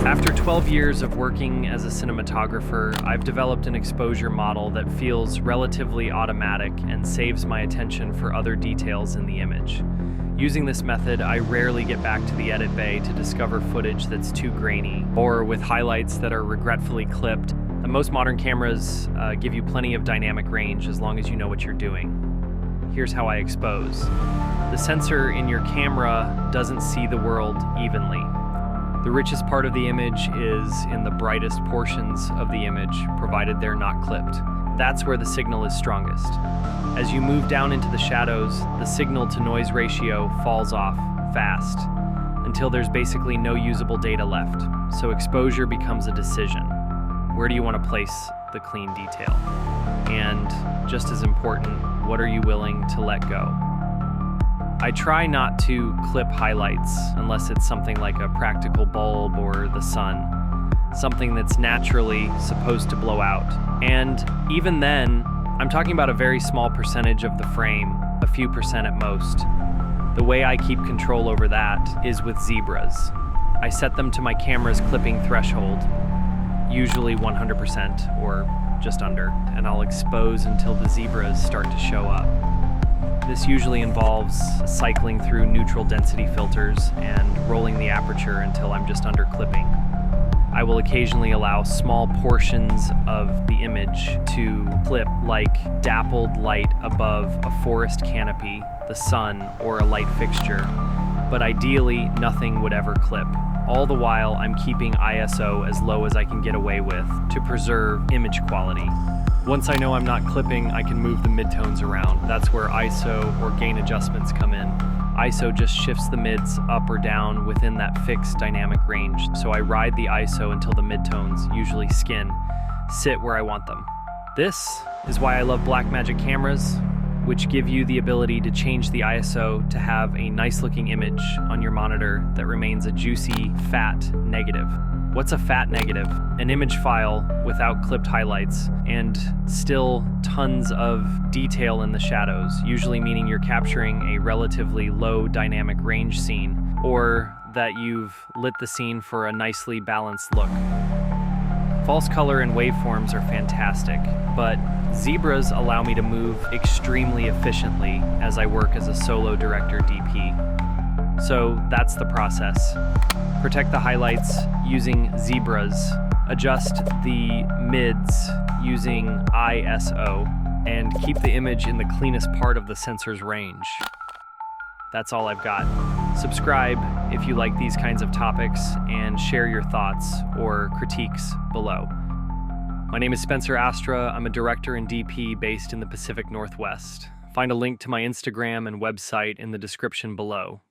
After 12 years of working as a cinematographer, I've developed an exposure model that feels relatively automatic and saves my attention for other details in the image. Using this method, I rarely get back to the edit bay to discover footage that's too grainy or with highlights that are regretfully clipped. And most modern cameras give you plenty of dynamic range as long as you know what you're doing. Here's how I expose. The sensor in your camera doesn't see the world evenly. The richest part of the image is in the brightest portions of the image, provided they're not clipped. That's where the signal is strongest. As you move down into the shadows, the signal-to-noise ratio falls off fast until there's basically no usable data left. So exposure becomes a decision. Where do you want to place the clean detail? And just as important, what are you willing to let go? I try not to clip highlights unless it's something like a practical bulb or the sun, something that's naturally supposed to blow out. And even then, I'm talking about a very small percentage of the frame, a few percent at most. The way I keep control over that is with zebras. I set them to my camera's clipping threshold, usually 100% or just under, and I'll expose until the zebras start to show up. This usually involves cycling through neutral density filters and rolling the aperture until I'm just under clipping. I will occasionally allow small portions of the image to clip, like dappled light above a forest canopy, the sun, or a light fixture, but ideally nothing would ever clip. All the while, I'm keeping ISO as low as I can get away with to preserve image quality. Once I know I'm not clipping, I can move the midtones around. That's where ISO or gain adjustments come in. ISO just shifts the mids up or down within that fixed dynamic range, so I ride the ISO until the midtones, usually skin, sit where I want them. This is why I love Blackmagic cameras, which give you the ability to change the ISO to have a nice-looking image on your monitor that remains a juicy, fat negative. What's a fat negative? An image file without clipped highlights and still tons of detail in the shadows, usually meaning you're capturing a relatively low dynamic range scene, or that you've lit the scene for a nicely balanced look. False color and waveforms are fantastic, but zebras allow me to move extremely efficiently as I work as a solo director DP. So that's the process. Protect the highlights using zebras, adjust the mids using ISO, and keep the image in the cleanest part of the sensor's range. That's all I've got. Subscribe if you like these kinds of topics and share your thoughts or critiques below. My name is Spencer Astra. I'm a director and DP based in the Pacific Northwest. Find a link to my Instagram and website in the description below.